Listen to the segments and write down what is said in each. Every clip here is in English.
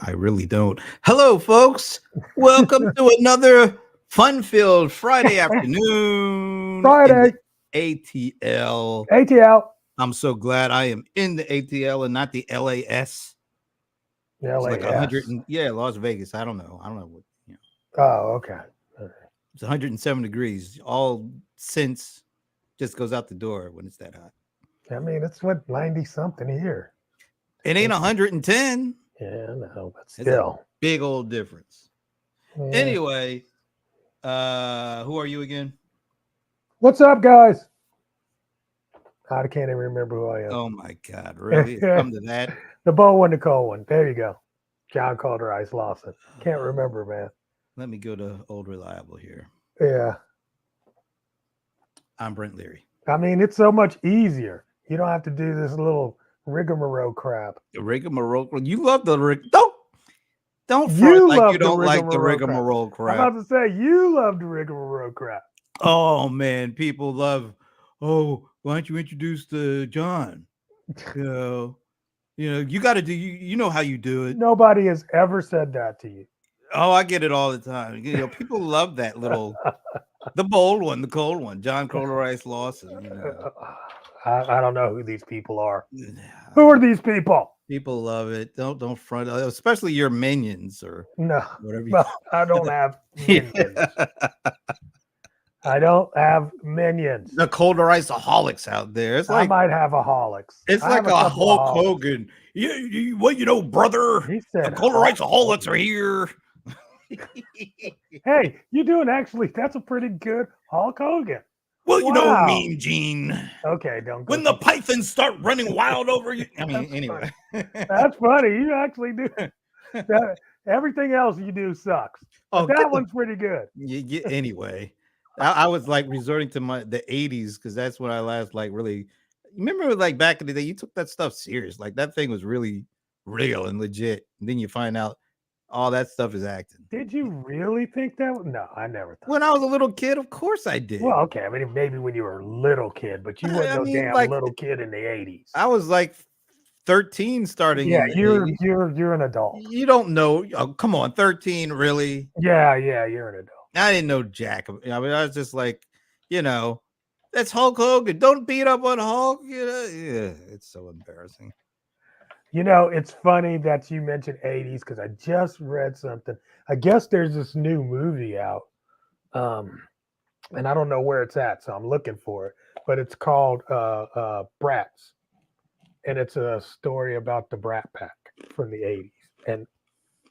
I really don't. Hello, folks. Welcome to another fun-filled Friday afternoon in the Friday, ATL. ATL, I'm so glad I am in the ATL and not the LAS. It's like 100 LAS. and Las Vegas. I don't know. I don't know what, Oh, okay. it's 107 degrees. All sense just goes out the door when it's that hot. I mean, it's what 90 something here. It ain't 110. Yeah, no, but It's a still. big old difference. Yeah. Anyway, who are you again? What's up, guys? I can't even remember who I Oh my God, am. really? It's come to that? The bold one, the cold one. There you go. John Calder, Ice Lawson. Can't remember, man. Let me go to old reliable here. Yeah. I'm Brent Leary. I mean, it's so much easier. You don't have to do this little rigmarole crap. The rigmarole. You love the Don't front You like you love the don't like the rigmarole crap. rigmarole I'm crap. about to say, you love the rigmarole crap. Oh man, people love. Oh, why don't you introduce the John? You got to do. You know how you do it. Nobody has ever said that to you. Oh, I get it all the time. People love that little, the bold one, the cold one, John Colorice Lawson. I don't know who these people are. Who are these people? People love it. Don't front, especially your minions or No, whatever. well, I don't have minions. I don't have minions. The Coloriceaholics out there. It's I like might have a holics. it's I like have a couple of Hulk holics. Hogan. Brother? He The said, Coloriceaholics are here. "Hey, you doing actually? That's a pretty good Hulk Hogan." Well, Wow. Mean Gene. Okay, don't go. When the pythons start running wild over you. I mean, anyway. That's funny. You actually do. That, everything else you do sucks. But that one's pretty good. Anyway, I was like resorting to the 80s because that's when I last like really remember like back in the day, you took that stuff serious. Like that thing was really real and legit. And then you find out all that stuff is acting. Did you really think that? No, I never thought. When I was a little kid, of course I did. Well, okay. I mean, maybe when you were a little kid, but you weren't no damn like, little kid in the 80s. I was like 13 starting. Yeah, in the 80s. you're an adult. You don't know. Oh, come on, 13, really? Yeah, you're an adult. I didn't know Jack. I mean, I was just like, that's Hulk Hogan. Don't beat up on Hulk. Yeah, it's so embarrassing. It's funny that you mentioned 80s because I just read something. I guess there's this new movie out, and I don't know where it's at, so I'm looking for it. But it's called Brats, and it's a story about the Brat Pack from the 80s. And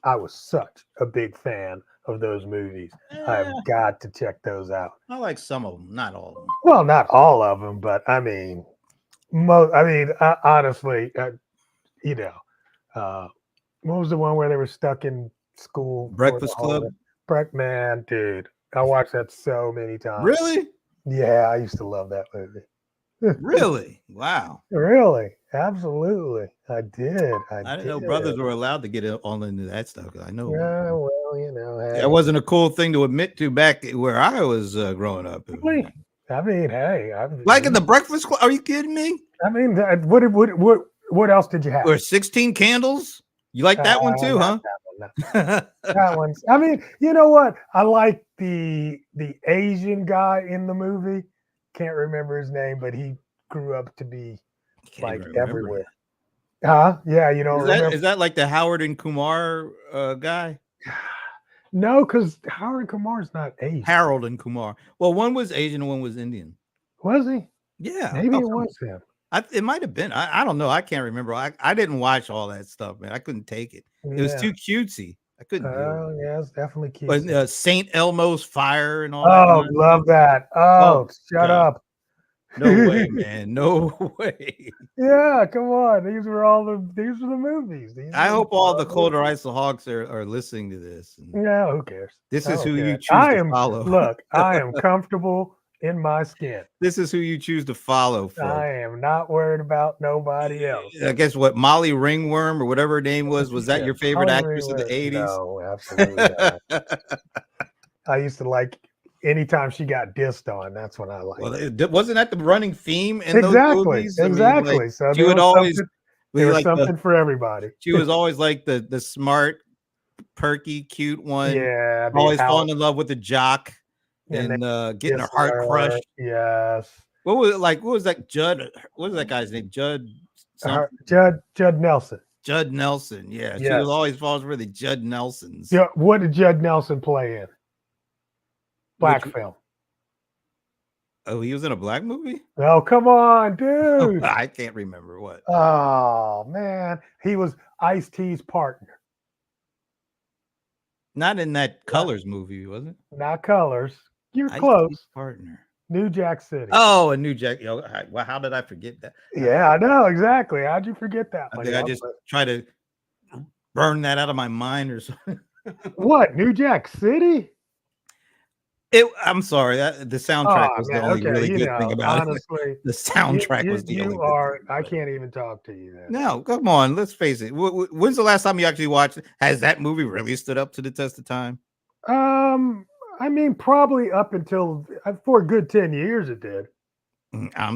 I was such a big fan of those movies. I've got to check those out. I like some of them, not all of them. Well, not all of them, but I mean, honestly, what was the one where they were stuck in school? Breakfast Club? Man, dude, I watched that so many times. Really? Yeah, I used to love that movie. Really? Wow. Really? Absolutely. I did. I didn't know brothers were allowed to get all into that stuff. I know. Yeah, well, hey. That wasn't a cool thing to admit to back where I was growing up. I mean, hey, like in the Breakfast Club. Are you kidding me? I mean, what else did you have? Or 16 Candles? You like that one too, huh? That one's. I mean, you know what? I like the Asian guy in the movie. Can't remember his name, but he grew up to be like everywhere. Huh? Yeah, Is that like the Howard and Kumar guy? No, because Howard Kumar's not Asian. Harold and Kumar. Well, one was Asian, one was Indian. Was he? Yeah. Maybe it was him. It might have been. I don't know. I can't remember. I didn't watch all that stuff, man. I couldn't take it. It was too cutesy. I couldn't do it. Oh, yeah, it's definitely cute. But St. Elmo's Fire and all that. Oh, love that. Oh, shut up. No way, man. No way. Yeah, come on. These were the movies. I hope all the Coloriceaholics are listening to this. Yeah, who cares? This is who you choose to follow. Look, I am comfortable in my skin. This is who you choose to follow. Folks. I am not worried about nobody else. I guess what Molly Ringworm or whatever her name was that your favorite actress of the 80s? No, absolutely not. I used to like anytime she got dissed on, that's when I liked. Well, wasn't that the running theme in those movies? Exactly. So you would always We There was like the something for everybody. she was always like the smart, perky, cute one, Yeah, the always how falling in love with the jock and they and getting her kiss heart her. crushed. Yes. What was it like? What was that? Judd? What was that guy's name? Judd Her, something. Judd Nelson. Judd Nelson. Yeah, she was Yes. always falls for the Judd Nelsons. Yeah. What did Judd Nelson play in? Which Black film. oh, he was in a black movie. Oh, come on, Oh, dude. I can't remember what. Oh man, he was Ice T's partner. Not in that Not, Colors movie, was it? not Colors. You're Ice T's close. partner. New Jack City. Oh, a New Jack. Yo, well, how did I forget that? Yeah, I know exactly. How'd you forget that I one? think I Yeah, just but try to burn that out of my mind or something. what? New Jack City? I'm sorry. The soundtrack Oh was the man. only Okay. really good thing about it. Honestly, The soundtrack was the only you good thing are. I about it. can't even talk to you then. No, come on. Let's face it. When's the last time you actually watched it? Has that movie really stood up to the test of time? Um, I mean, probably up until for a good 10 years, it did.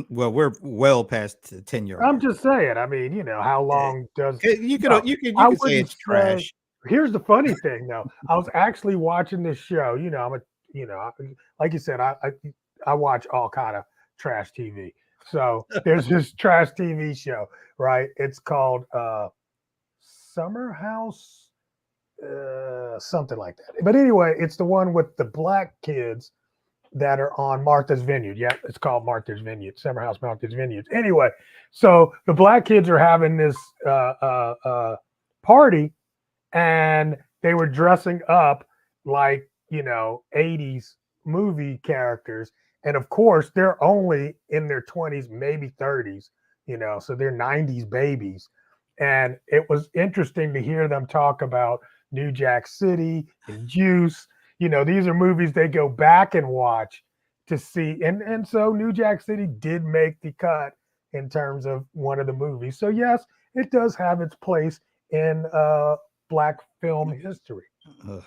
Well, we're well past the 10-year I'm mark. just saying. I mean, how Eh, long does You no? could you I could say wouldn't it's say. trash. Here's the funny thing, though. I was actually watching this show. I'm a, like you said, I watch all kind of trash TV. So there's this trash TV show, right? It's called Summer House, something like that. But anyway, it's the one with the black kids that are on Martha's Vineyard. Yeah, it's called Martha's Vineyard, Summer House Martha's Vineyard. Anyway, so the black kids are having this party, and they were dressing up like 80s movie characters, and of course they're only in their 20s, maybe 30s, so they're 90s babies. And it was interesting to hear them talk about New Jack City and Juice. These are movies they go back and watch to see, and so New Jack City did make the cut in terms of one of the movies. So yes, it does have its place in black film history. Ugh,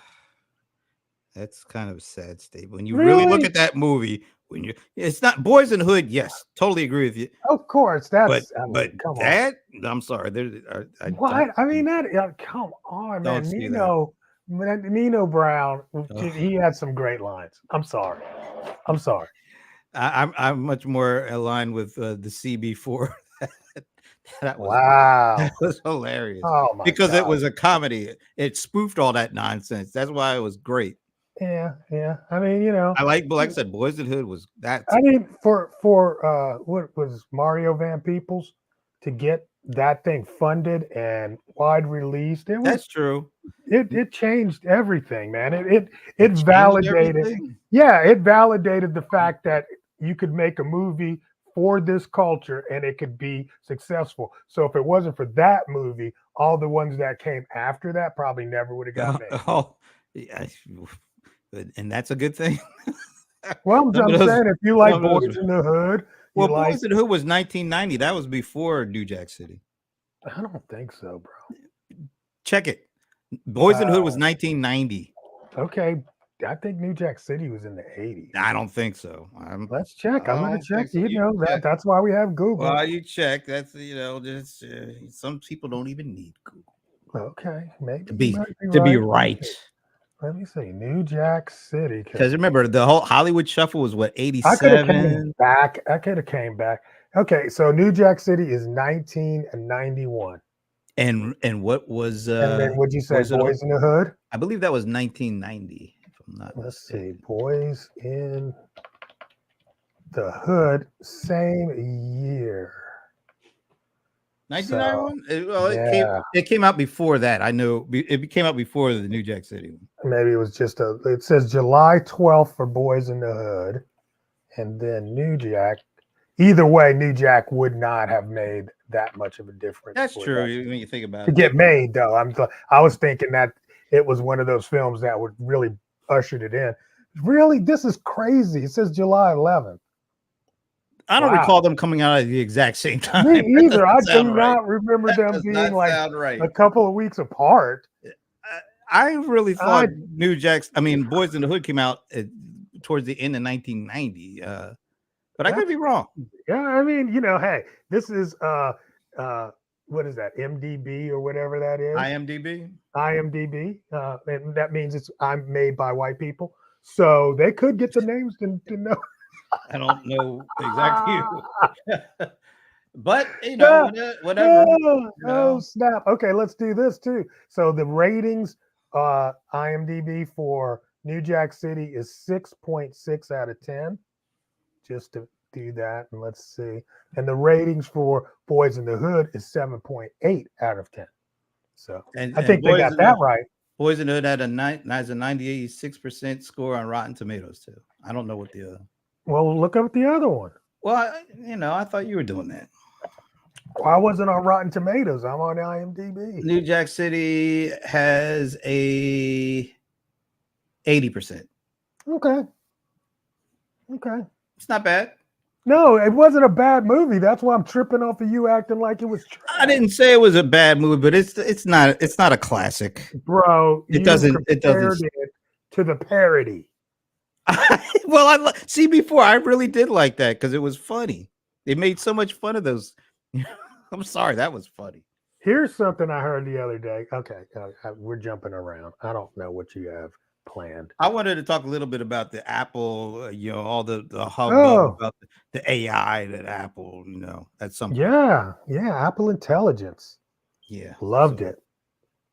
that's kind of a sad state. When you really look Really? at that movie, when you it's not Boys in the Hood. Yes, totally agree with you. Of course, But that's. I but mean, come on. that I'm sorry. I don't What? I mean, that. Come on, don't man. see that. Nino Brown. Ugh. He had some great lines. I'm sorry. I'm sorry. I'm much more aligned with the CB4. that was that Wow. was hilarious Oh my because it God. was a comedy. It spoofed all that nonsense. That's why it was great. Yeah, yeah. I mean, Like I said, Boys in the Hood was that's I mean, for what was Mario Van Peebles to get that thing funded and wide released, that's true. it changed everything, man. It It changed validated, everything. yeah, it validated the fact that you could make a movie for this culture and it could be successful. So if it wasn't for that movie, all the ones that came after that probably never would have got made. Oh, yeah, and that's a good thing. Well, some I'm of those, saying if you some like of those. Boys in the Hood, you Well, like. Boys in the Hood was 1990. That was before New Jack City. I don't think so, bro. Check it. Boys in the Hood Uh, was 1990. okay, I think New Jack City was in the 80s. I don't think so. Let's check. I I'm gonna don't check. think so. You check. That's why we have Google. Well, you check. That's just some people don't even need Google Okay, maybe to you be might be to be right. right. Let me see. New Jack City. Because remember, the whole Hollywood Shuffle was what I could have came 87, back. I could have came back. Okay, so New Jack City is 1991. and what was And then would you say Boys in the Hood? Boys in the Hood? I believe that was 1990, if I'm not Let's see. mistaken. Boys in the Hood, same year. So 1991. Well, yeah, it came out before that. I know it came out before the New Jack City one. maybe it was just it says July 12th for Boys in the Hood, and then New Jack. Either way, New Jack would not have made that much of a difference That's for true that when you think about to it. get made, though. I was thinking that it was one of those films that would really ushered it in. Really, this is crazy. It says July 11th. I don't Wow. recall them coming out at the exact same time. Me That either. I doesn't do sound right. not remember That them does being not like sound right. a couple of weeks apart. I really I thought Boys in the Hood came out towards the end of 1990. But I could that's be wrong. yeah. I mean, hey, this is what is that, MDB or whatever that is, IMDb. IMDB, and that means it's I'm made by white people. So they could get the names to know. I don't know exactly, but Ah, whatever. oh snap! Okay, let's do this too. So the ratings, IMDb for New Jack City is 6.6 out of 10. Just to do that, and let's see. And the ratings for Boys in the Hood is 7.8 out of 10. So I And think they got that right. Boys in the Hood has a 96% score on Rotten Tomatoes too. I don't know what the Well, look up the other one. well, I thought you were doing that. I wasn't on Rotten Tomatoes. I'm on IMDb. New Jack City has a 80%. Okay. Okay. It's not bad. No, it wasn't a bad movie. That's why I'm tripping off of you acting like it was I trash. didn't say it was a bad movie, but it's not a classic. Bro, It you doesn't. compared it to the parody. Well, see before I really did like that because it was funny. They made so much fun of those. I'm sorry, that was funny. Here's something I heard the other day. Okay, we're jumping around. I don't know what you have planned. I wanted to talk a little bit about the Apple, all the hubbub Oh, about the AI that Apple, at some point. yeah. Yeah. Apple Intelligence. Yeah. Loved So it.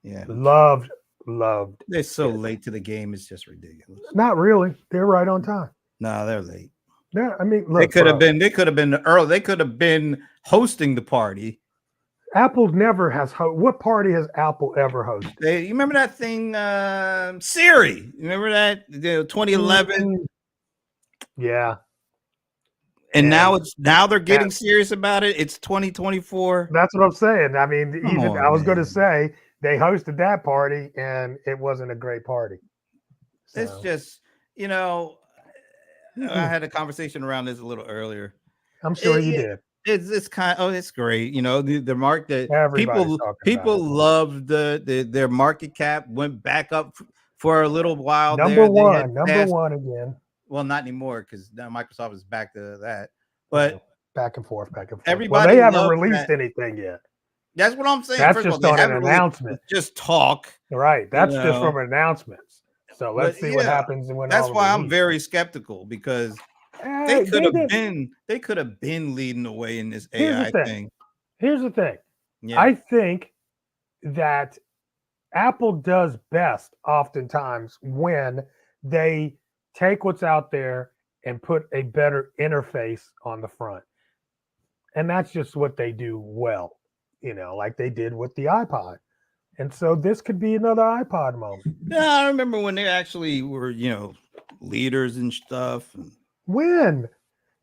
yeah, Loved they're so it. late to the game. It's just ridiculous. Not really. They're right on time. No, they're late. Yeah. I mean, They look, could have bro. been. They could have been early. They could have been hosting the party. Apple never has. What party has Apple ever hosted? You remember that thing, Siri? You remember that 2011? Mm, yeah. And And now they're that, getting serious about it. It's 2024. that's what I'm saying. I mean, Come even on, I was going to man. say they hosted that party and it wasn't a great party. It's So just, you know, I had a conversation around this a little earlier. I'm sure you It, did. it's kind of, it's great. The mark that Everybody's talking about people it. loved their market cap went back up for a little while there. They had Number fast, one again. well, not anymore because now Microsoft is back to that. Well, But back and forth, back and forth. Well, they everybody haven't loved released that. anything yet. That's what I'm saying. That's First of all, just they on an haven't really announcement. just talk, Right. you That's just from know. announcements. So But let's see what yeah, happens when that's all of it why I'm leaks. very skeptical because Hey, they did. they could have been leading the way in this Here's the AI thing. thing. Here's the thing. Yeah. I think that Apple does best oftentimes when they take what's out there and put a better interface on the front. And that's just what they do well, like they did with the iPod. And so this could be another iPod moment. Yeah, I remember when they actually were, leaders and stuff. And When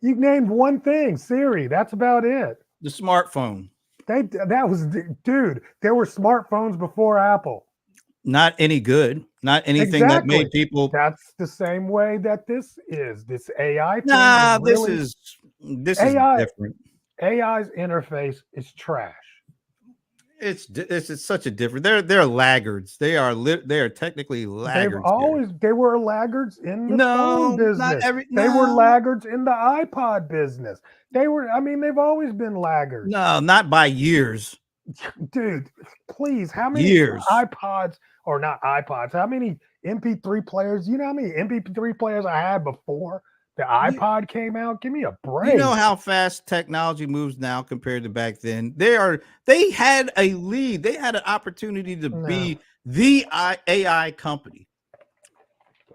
you named one thing, Siri, that's about it. the smartphone, That was, dude, there were smartphones before Apple. not any good, not anything that Exactly. made people. That's the same way that this is. This AI thing has Nah, really this is AI different. AI's interface is trash. It's such a different. They're laggards. They are technically laggards here. They were laggards in the phone No, not business. every They were no. laggards in the iPod business. They've always been laggards. No, not by years. Dude, please, how many Years. iPods or not iPods? How many MP3 players? You know how many MP3 players I had before the You, iPod came out? Give me a you know break. how fast technology moves now compared to back then. They had a lead. They had an opportunity to No. be the AI company.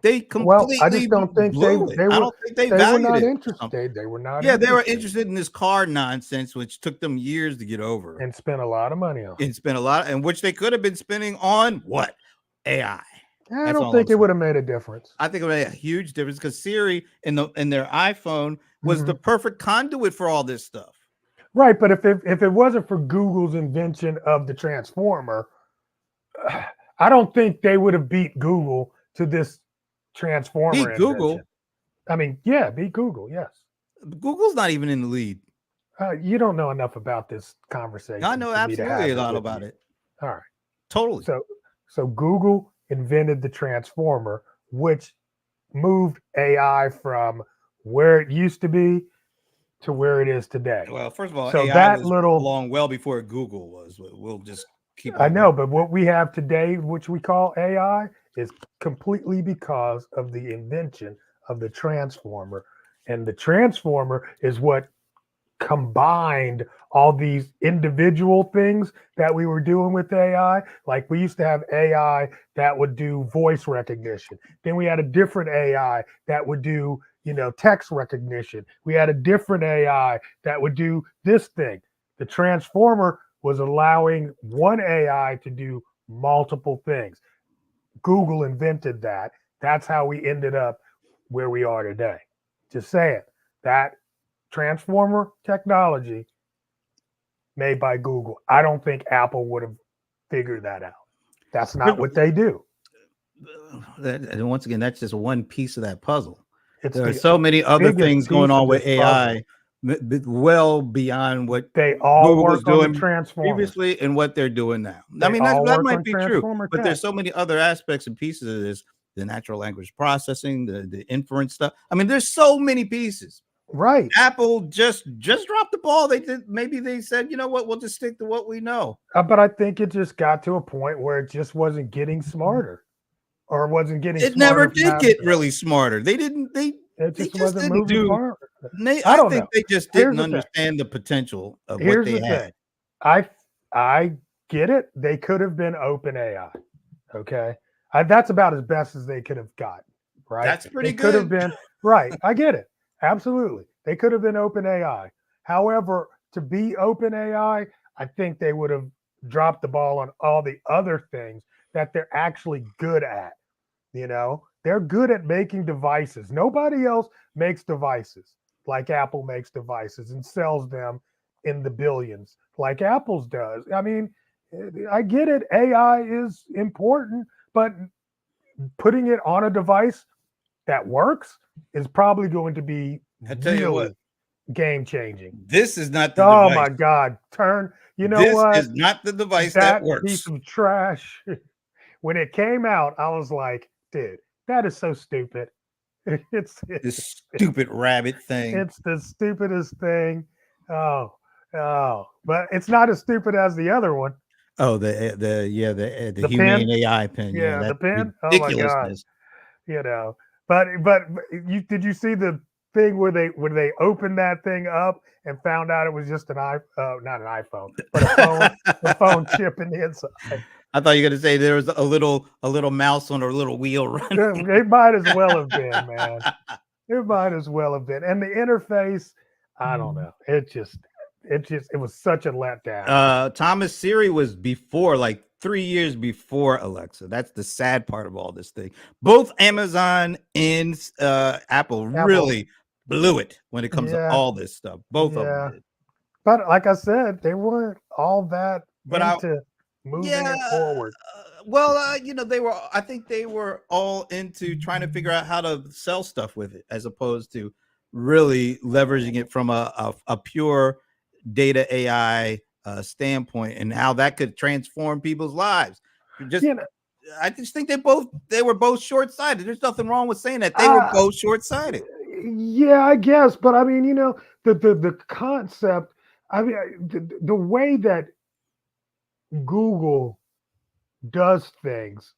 They Well, I completely just don't think blew it. I don't think they they were valued not it or something. interested. They were not Yeah, they were interested interested in this car nonsense, which took them years to get over and spent a lot of money on. and spent a lot, and which they could have been spending on what? AI. I That's don't all I'm think it saying. would have made a difference. I think it made a huge difference because Siri in their iPhone was the Mhm. perfect conduit for all this stuff. Right, but if it wasn't for Google's invention of the transformer, I don't think they would have beat Google to this transformer Beat invention. Google. I mean, yeah, beat Google, yes. Google's not even in the lead. You don't know enough about this I conversation know for me to absolutely have a it lot with about you. it. All right. Totally. So Google invented the transformer, which moved AI from where it used to be to where it is today. Well, first of all, So AI that was little, along well before Google was. We'll just keep I it real. know, but what we have today, which we call AI, is completely because of the invention of the transformer. And the transformer is what combined all these individual things that we were doing with AI. Like we used to have AI that would do voice recognition. Then we had a different AI that would do, text recognition. We had a different AI that would do this thing. The transformer was allowing one AI to do multiple things. Google invented that. That's how we ended up where we are today. Just saying that transformer technology made by Google. I don't think Apple would have figured that out. That's not what they do. And once again, that's just one piece of that puzzle. It's There are the so many other biggest things going piece on of with this puzzle. AI, well beyond what They all Google was work on the doing transformer. previously and what they're doing now. I They mean, all that work might on be true, transformer but tech. there's so many other aspects and pieces of this: the natural language processing, the inference stuff. I mean, there's so many pieces. Right. Apple just dropped the ball. They did. Maybe they said, you know what, we'll just stick to what we know. But I think it just got to a point where it just wasn't getting smarter or wasn't getting It never smarter did fast get enough. really smarter. They didn't. It They just just wasn't didn't moving do. forward. I I don't think know. they just Here's didn't the thing. understand the potential of what Here's they the had. thing. I I get it. They could have been open AI. Okay. That's about as best as they could have gotten, right? That's pretty They could have good. been, right. I get it. Absolutely. They could have been open AI. However, to be open AI, I think they would have dropped the ball on all the other things that they're actually good at. They're good at making devices. Nobody else makes devices like Apple makes devices and sells them in the billions like Apple's does. I mean, I get it. AI is important, but putting it on a device that works is probably going to be I tell you what, really game changing. this is not the Oh my device. God. You know This what? is not the device that That piece works. of trash, when it came out, I was like, dude, that is so stupid. It's This stupid rabbit thing. it's the stupidest thing. Oh, oh, but it's not as stupid as the other one. Oh, the The humane pen, AI pen. Yeah, yeah, the that's pen. Oh my god, ridiculousness. you know. But you did you see the thing where they opened that thing up and found out it was just not an iPhone, but a phone chip in the inside. I thought you were gonna say there was a little mouse on a little wheel running. It might as well have been, man. It might as well have been. And the interface, I don't know. It was such a letdown. Thomas Siri was before, like 3 years before Alexa. That's the sad part of all this thing. Both Amazon and Apple Apple, really blew it when it comes to yeah, all this stuff. Both of them yeah. did. But like I said, they weren't all that But into yeah, moving it forward. well, they were. I think they were all into trying to figure out how to sell stuff with it, as opposed to really leveraging it from a pure data AI standpoint, and how that could transform people's lives. Just, You know, I just think they were both short sighted. There's nothing wrong with saying that they were uh, both short sighted. yeah, I guess. But I mean, the concept. I mean, the way that Google does things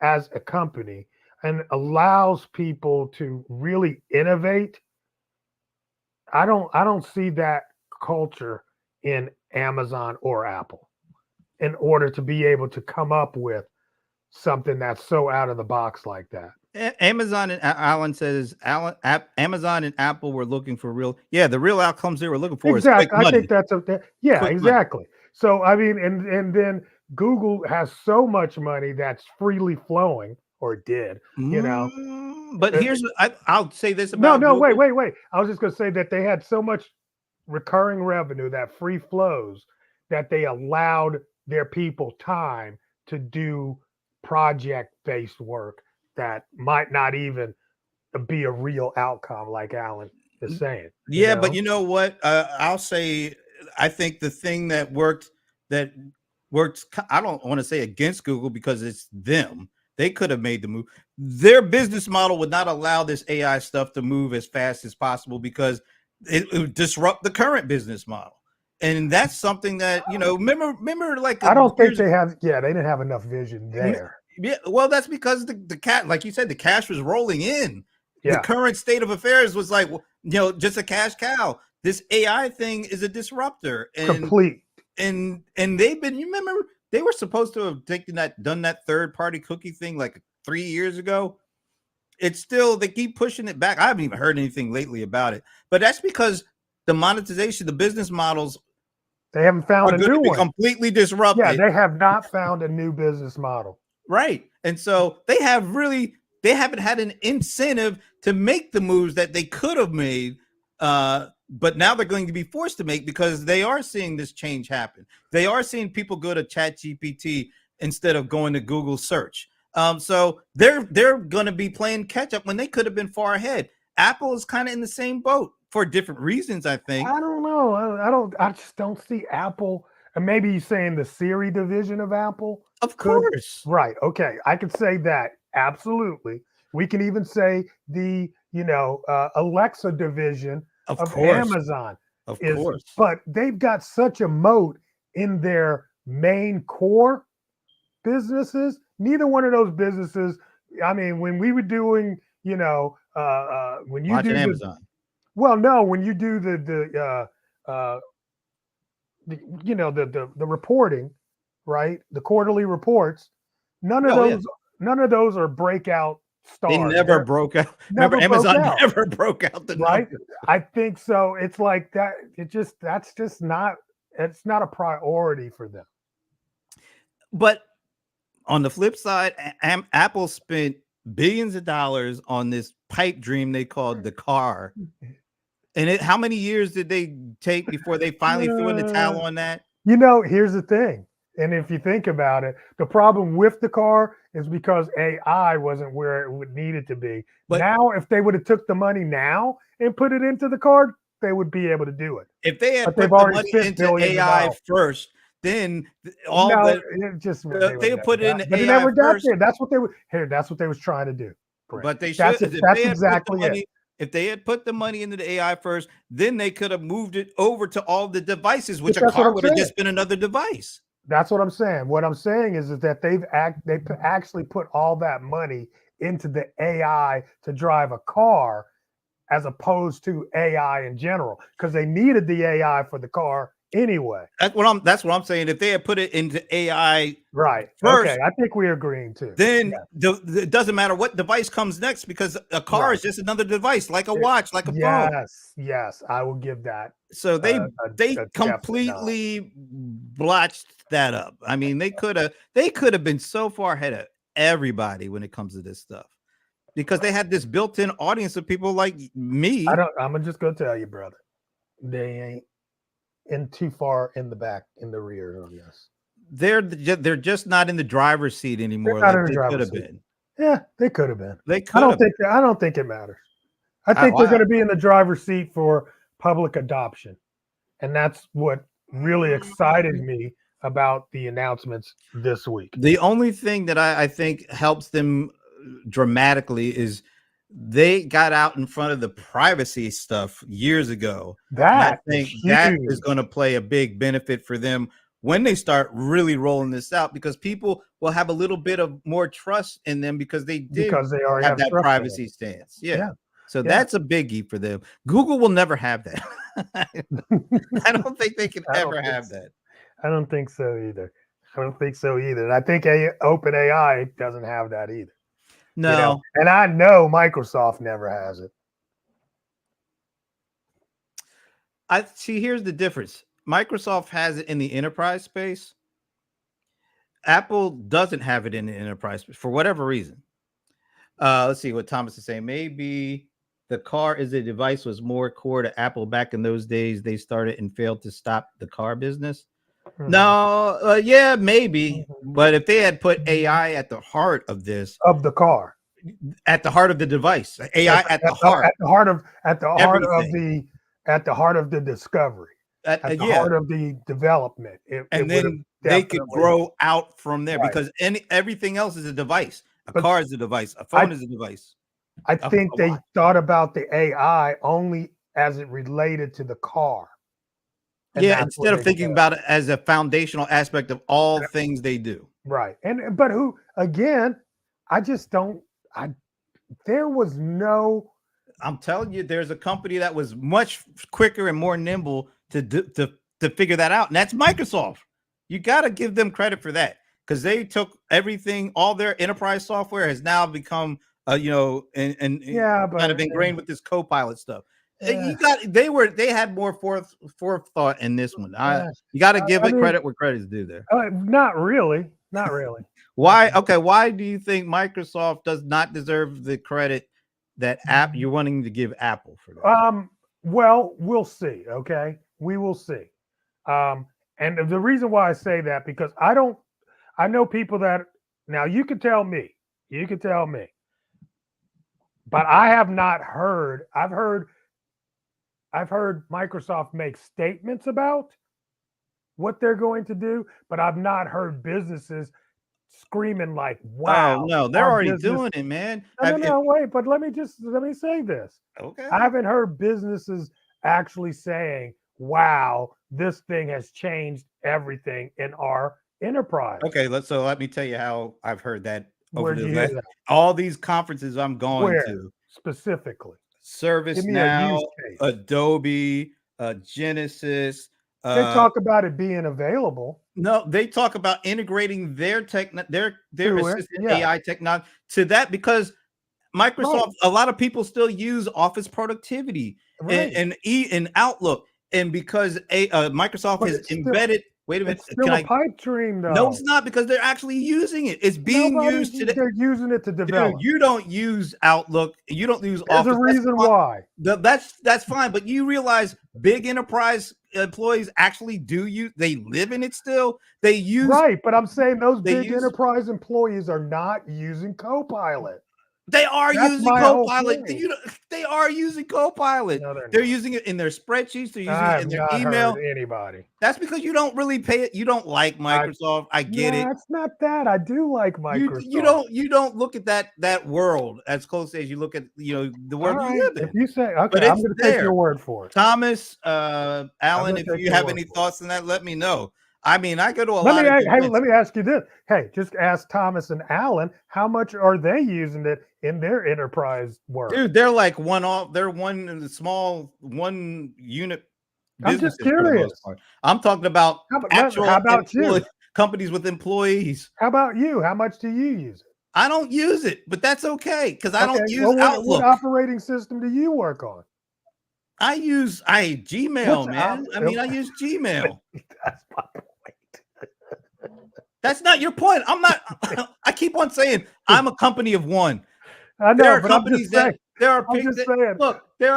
as a company and allows people to really innovate. I don't see that culture in Amazon or Apple in order to be able to come up with something that's so out of the box like that. Amazon and Alan says Amazon and Apple were looking for real. Yeah, the real outcomes they were looking for is quick Exactly. I think money. yeah, Quick money. exactly. So I mean, and then Google has so much money that's freely flowing, or did, you know. But Uh, I'll say this no, about no, wait, Google. wait, wait. I was just going to say that they had so much recurring revenue, that free flows, that they allowed their people time to do project based work that might not even be a real outcome, like Alan is saying, you Yeah, but know? you know what? I'll say I think the thing that worked. I don't want to say against Google because it's them. They could have made the move. Their business model would not allow this AI stuff to move as fast as possible because it would disrupt the current business model. And that's something that, remember like I don't think years. they have. Yeah, they didn't have enough vision there. Yeah, well, that's because the cat, like you said, the cash was rolling in. The Yeah, current state of affairs was like, just a cash cow. This AI thing is a disruptor, and complete. they've been. You remember they were supposed to have done that third party cookie thing like 3 years ago. It's still, they keep pushing it back. I haven't even heard anything lately about it, but that's because the monetization, the business models They haven't found are a going new to be one. completely Yeah, disrupted. they have not found a new business model. Right. And so they haven't had an incentive to make the moves that they could have made. But now they're going to be forced to make, because they are seeing this change happen. They are seeing people go to Chat GPT instead of going to Google search. So they're going to be playing catch up when they could have been far ahead. Apple is kind of in the same boat for different reasons, I think. I don't know. I don't. I just don't see Apple. And maybe you're saying the Siri division of Apple Of could. course. Right. Okay. I could say that absolutely. We can even say the Alexa division Of of course. Amazon Of is, course. but they've got such a moat in their main core businesses. Neither one of those businesses. I mean, when we were doing, when you Watching do the Amazon. well, no, when you do uh, the reporting, right? The quarterly reports. None of Oh yeah. those none of those are breakout They stars. never They're broke out. Remember, never broke Amazon out, never broke out the right? numbers. I think so. It's like that. That's just not. It's not a priority for them. But on the flip side, Apple spent billions of dollars on this pipe dream they called the car. And how many years did they take before they finally threw in the Uh, towel on that? Here's the thing. And if you think about it, the problem with the car is because AI wasn't where it would needed to be. But Now, if they would have took the money now and put it into the card, they would be able to do it. if they had But they've put the already money spent into billions of AI dollars. first, then all No, the it just they would they have never put it got, into but it AI never got first. there. That's what they were here. That's what they was trying to do, Brent. But they should, if That's they had put the exactly it. money, if they had put the money into the AI first, then they could have moved it over to all the devices, which But a that's what car I'm would have saying. just been another device. That's what I'm saying. What I'm saying is that actually put all that money into the AI to drive a car as opposed to AI in general because they needed the AI for the car anyway. That's what I'm saying. If they had put it into AI Right. Okay. first, I think we're agreeing too. then Yeah. it doesn't matter what device comes next, because a car Right. is just another device, like a It- watch, like a phone. yes. Yes. I will give that So they a definite nod. completely blotched that up. I mean, they could have been so far ahead of everybody when it comes to this stuff, because they had this built-in audience of people like I me. don't. I'm just gonna tell you, brother. They ain't in too far in the back in the rear on this. They're just not in the driver's seat They're anymore not like in the they could driver's have seat. been. Yeah, they could have been. They could have. I don't think it matters. I I, think they're going I, to be in the driver's seat for public adoption, and that's what really excited me about the announcements this week. the only thing that I think helps them dramatically is they got out in front of the privacy stuff years ago. And I That is think that is huge going to play a big benefit for them when they start really rolling this out, because people will have a little bit of more trust in them because they did because they already have have that trust in them. privacy stance. Yeah. Yeah, So yeah. that's a biggie for them. Google will never have that. I don't think they can I don't ever think have that. I don't think so either. I don't think so either. And I think Open AI doesn't have that either. No, And I know Microsoft never has it. I see. Here's the difference. Microsoft has it in the enterprise space. Apple doesn't have it in the enterprise space for whatever reason. Let's see what Thomas is saying. Maybe the car as a device was more core to Apple back in those days. They started and failed to stop the car business. Mhm. No, yeah, maybe. But if they had put AI at the heart of this, Of the car, at the heart of the device, AI at the heart, at the heart of everything. the discovery, at the Yeah, heart of the development, it and would have then they could definitely grow out from there, right. because everything else is a device. A But car is a device. A I phone is a device. I A think they watch. thought about the AI only as it related to the car, and Yeah, that's where instead of they thinking failed. about it as a foundational aspect of all things they do. Right. And but who again, I just don't I there was no I'm telling you, there's a company that was much quicker and more nimble to figure that out, and that's Microsoft. You got to give them credit for that because they took everything, all their enterprise software has now become, and yeah, kind but of ingrained with this Copilot stuff. uh, They had more forethought in this one. uh, You got to give I it mean, credit where credit is due there. not really. Not really. Not Why? really. Okay, why do you think Microsoft does not deserve the credit that app you're wanting to give Apple for this? Um, well, we'll see. Okay, we will see. Um, and the reason why I say that because I don't. I know people that now you can tell me. You can tell me, but I have not heard. I've heard Microsoft make statements about what they're going to do, but I've not heard businesses screaming like, Oh "Wow, no, they're our already business." doing it, man. No, no, no, wait. But let me say this. I Okay. haven't heard businesses actually saying, "Wow, this thing has changed everything in our enterprise." Okay, let me tell you how I've heard that over Where'd the you hear last that? all these conferences I'm going Where to. specifically? Give me a ServiceNow, use case. Adobe, Genesis, They uh talk about it being available no, they talk about integrating their to it. assistant Yeah, AI technology to that because right, Microsoft, a lot of people still use Office productivity right. and Outlook, and because Microsoft But has it's still embedded. Wait a minute, it's can still a I? pipe dream, No, it's though. not because they're actually using it. It's being Nobody's used today. they're using it to Dude, develop. you don't use Outlook. You don't use There's a Office. That's reason fine. why. That's fine. But you realize big enterprise employees actually do use. They live in it still. Right, but I'm saying those They big use enterprise employees are not using Copilot. They are That's using my whole Copilot. point. They are using Copilot. No, they're They're not. using it in their spreadsheets. They're using I it have in their not heard email. anybody. That's because you don't really pay it. You don't like I Microsoft. I get No, it. it's not that. I do like You Microsoft. don't look at that world as closely as you look at the All world you right. live If in. you say okay, But I'm it's going to take your there. word for it. Thomas, I'm Alan, going if to take you your have word any for it. thoughts on that, let me know. I mean, I go to a lot of Hey, events. let me ask you this. Hey, just ask Thomas and Alan how much are they using it in their enterprise work? Dude, they're like one off. They're one in the small one unit I'm just businesses for the most curious. part. I'm talking about How actual about you? companies with employees. How about you? How much do you use it? I don't use it, but that's okay because I don't Okay. use Well, what Outlook. operating system do you work on? I What's Gmail, out? man. I mean, I use Gmail. That's my That's not your point. I'm not. I keep on saying point. I'm a company of one. I There know, are but I'm companies just saying. that there are I'm just saying. look, there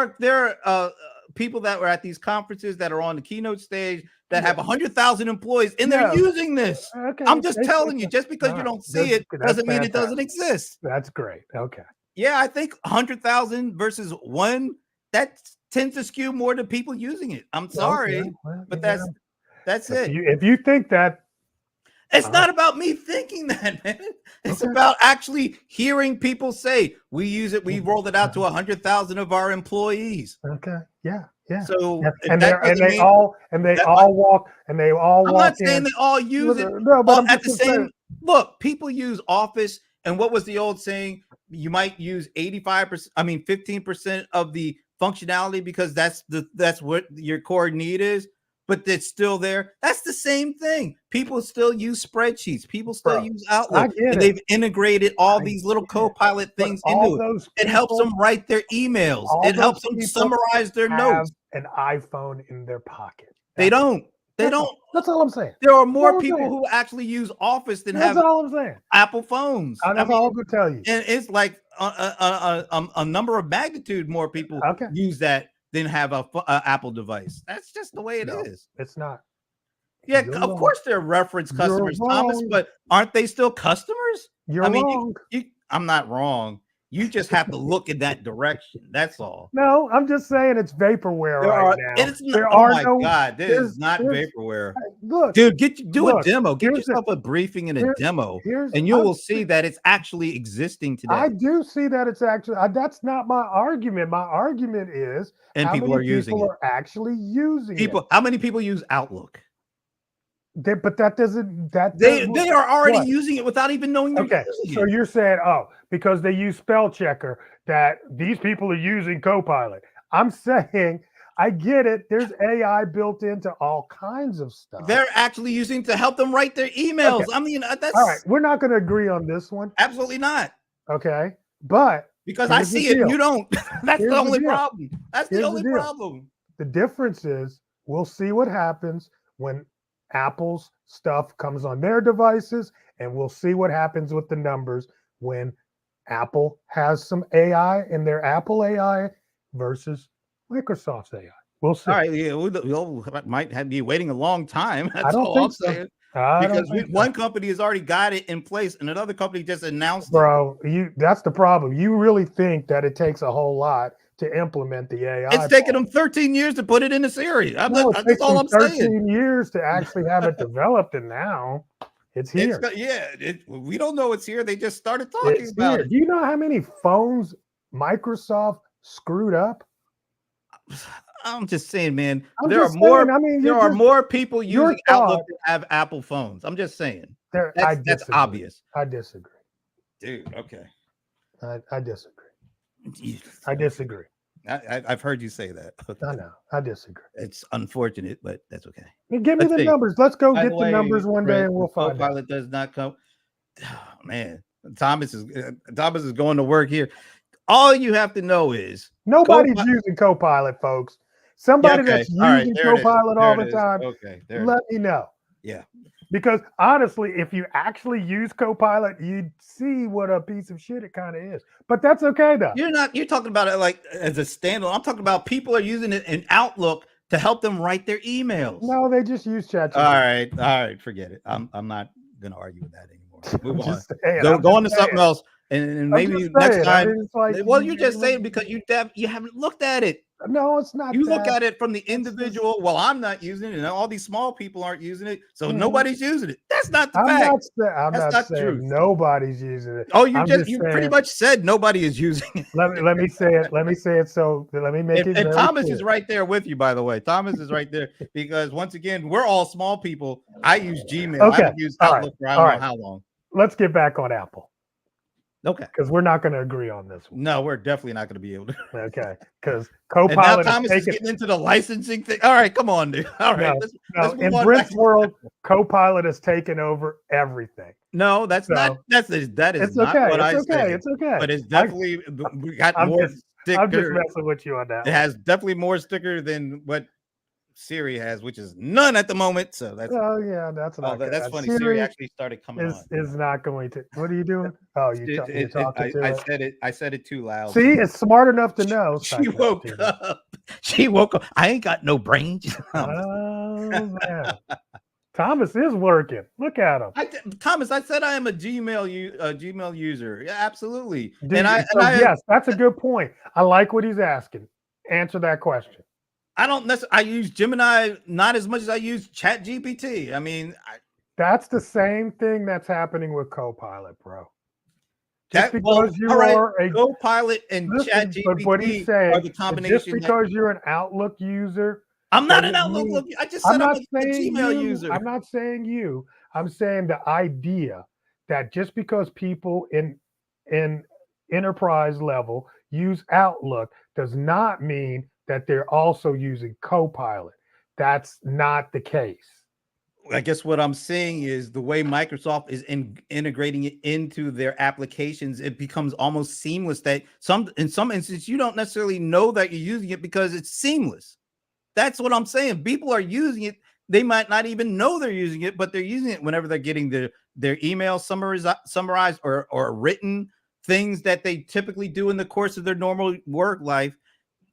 are people that were at these conferences that are on the keynote stage that Yeah. have 100,000 employees and they're Yeah. using this. I'm Okay. just telling you, just All because you right. don't see it That's doesn't mean it doesn't fantastic. exist. That's great. Okay. Yeah, I think 100,000 versus one that tends to skew more to people using it. I'm Okay. sorry, Well, but that's it. if you think that, It's all right. not about me thinking that, man. It's Okay. about actually hearing people say, we use it, we Mhm. rolled it out to 100,000 of our employees. Okay. Yeah. Yeah. Yeah. So And that doesn't mean they that my all walk I'm not saying in. they all use it No, but all I'm at just the gonna say same look, people use Office, and what was the old saying? You might use 85%, I mean 15% of the functionality because that's what your core need is, but it's still there. That's the same thing. People still use spreadsheets, people still bro. use I Outlook, get and it. they've integrated all I these little get it. co-pilot But things into it. It helps them write their emails. all It those helps them people summarize their have notes. an iPhone in their pocket. They That's don't. They that's all. don't. That's all I'm saying. There are That's more all I'm people saying. who actually use Office than That's have all I'm saying. Apple phones. I That's mean, all I'm gonna tell you. and it's like a number of magnitude more people Okay. use that than have a Apple device. That's just the way it No, is. it's not. Yeah, You're of wrong. course they're reference You're customers, Thomas, wrong. but aren't they still customers? I You're mean, wrong. I'm not wrong. You just have to look in that direction. That's all. No, I'm just saying it's vaporware There right are now. it's not, There oh are my no god, this is not there's vaporware. look, Dude, do a look, demo. Get here's the yourself a briefing and a here demo, here's and you I'm will see that it's actually existing I today, do see that it's actually that's not my argument. My argument is and how people many are using people it. are actually using it. How many people use Outlook? But that doesn't that does They are already what? using it without even knowing they're Okay, using so it. you're saying, oh, because they use spell checker, that these people are using Copilot. I'm saying, I get it. There's AI built into all kinds of stuff. They're actually using to help them write their Okay, emails. I mean, all right. that's We're not going to agree on this one. absolutely not, Okay, but because I here's the see it and you deal. don't. That's the Here's the only deal. problem. That's the Here's the only deal. problem. The difference is we'll see what happens when Apple's stuff comes on their devices, and we'll see what happens with the numbers when Apple has some AI in their Apple AI versus Microsoft's AI. We'll see. All right, yeah, we'll might have be waiting a long time. I That's don't all I'm think so. saying. I don't Because think so. one company has already got it in place, and another company just announced it. Bro, that's the problem. You really think that it takes a whole lot to implement the AI It's taken part. them 13 years to put it in a series. No, it That's takes all them I'm saying. 13 years to actually have it developed, and now it's It's here. yeah. We don't know it's here. They just started talking It's about here. it. Do you know how many phones Microsoft screwed up? I'm just saying, man. I'm just saying. I mean, There you're are just more people your using Outlook thought. than have Apple phones. I'm just saying. There, I That's disagree. obvious, I disagree. dude. Okay. I disagree. Jesus, I okay. disagree. I've heard you say that. I Okay. know. I disagree. It's unfortunate, but that's okay. Give me Let's the see. numbers. Let's go By the get the numbers way, one day, Brett, and the we'll find out. co-pilot does not come. Oh, man, Thomas is going to work here. All you have to know is co. Nobody's using Copilot, folks. Yeah, Somebody okay. that's All right, using there it is. Copilot There all it the is. time, Okay, there it is. let me know. Yeah. Because honestly, if you actually use Copilot, you'd see what a piece of shit it kind of is. But that's okay, though. You're talking about it like as a standalone. I'm talking about people are using it in Outlook to help them write their emails. No, they just use ChatGPT. All right, forget it. I'm not gonna argue with that anymore. I'm Move on. just saying. Go on to something else, and I'm just maybe next saying. I time. mean, it's like Well, you're just saying because you haven't looked at it. no, it's not You look that. at it from the It's just individual. Well, I'm not using it, and all these small people aren't using it, so mhm. nobody's using it. That's not the fact. I'm That's not not the saying truth. nobody's using it. Oh, I'm just you pretty saying much said nobody is using it. let me say it. Let me say it. So let me make it And very Thomas clear. is right there with you, by the way. Thomas is right there because once again, we're all small people. I use Gmail. I Okay. haven't used All right. Outlook for I All don't know right. how long. Let's get back on Apple Okay. because we're not going to agree on this one. No, we're definitely not going to be able to. Okay. Because And now Copilot is Thomas is taking getting into the licensing thing. All right, come on, dude. All right, no, let's no. move In on back. Brent's world, Copilot has taken over everything. No, that's not. So That is it's not okay. what It's I okay. said. It's okay. But it's definitely we got I'm more just I'm just sticker. messing with you on that It one. has definitely more sticker than what Siri has, which is none at the moment. So that's Oh yeah, that's oh, not good. that's funny. Siri Siri actually started coming on. is not going to. What are you doing? Oh, you're talking to I it. said it. I said it too loud. See, it's smart enough to know. She Psych, no, woke up. She woke up. I ain't got no brains. oh man, Thomas is working. Look at him. Thomas, I said I am a Gmail user. Yeah, absolutely. Do And you, so yes, that's a good point. I like what he's asking. Answer that question. I don't necessarily. I use Gemini not as much as I use Chat GPT. I mean, That's the same thing that's happening with Copilot, bro. Just that well, because all you right. are a Copilot and Chat listen, but what he's GPT are saying, the just combination that because you're an Outlook user I'm not an doesn't Outlook. mean I just I'm said I'm not a saying Gmail you. user. I'm not saying you. I'm saying the idea that just because people in enterprise level use Outlook does not mean that they're also using Copilot. That's not the case. I guess what I'm saying is the way Microsoft is integrating it into their applications, it becomes almost seamless. That in some instances you don't necessarily know that you're using it because it's seamless. That's what I'm saying. People are using it. They might not even know they're using it, but they're using it whenever they're getting their email summarized or written things that they typically do in the course of their normal work life.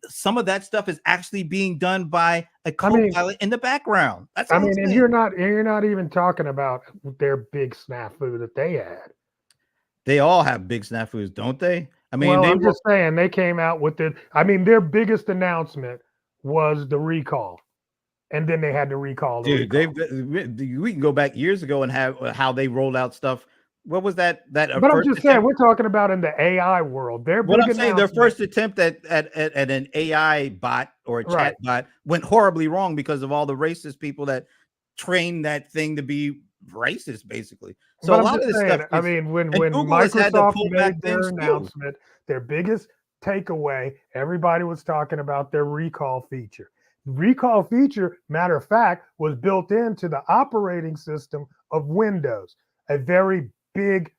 Some of that stuff is actually being done by a I mean, co-pilot in the background. That's all I'm and saying. you're not even talking about their big snafu that they had. They all have big snafus, don't they? I mean, Well, they I'm were just saying they came out with it. I mean, their biggest announcement was the recall, and then they had to recall the dude. recall. We can go back years ago and have how they rolled out stuff. What was that? That But I'm first just saying, attempt. we're talking about in the AI world. Their What big I'm saying, their announcement, first attempt at an AI bot or a right? chat bot went horribly wrong because of all the racist people that trained that thing to be racist, basically. So But a I'm lot just of this saying, stuff I is, mean, when and when Google has had to Microsoft pull back made their things too. announcement, their biggest takeaway, everybody was talking about their recall feature. Recall feature, matter of fact, was built into the operating system of Windows, a very big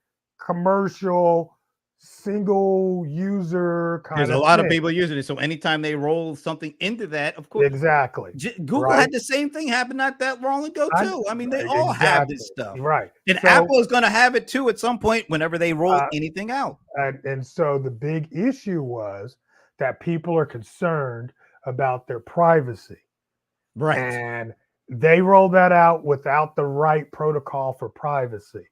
commercial single user There's kind a of lot of thing. people using it. So anytime they roll something into that, of course, Exactly. Google Right. had the same thing happen not that long ago I, too. I mean, they all have exactly. this stuff, Right. and So Apple is going to have it too at some point whenever they roll uh, anything out. and so the big issue was that people are concerned about their privacy. Right. And they rolled that out without the right protocol for privacy.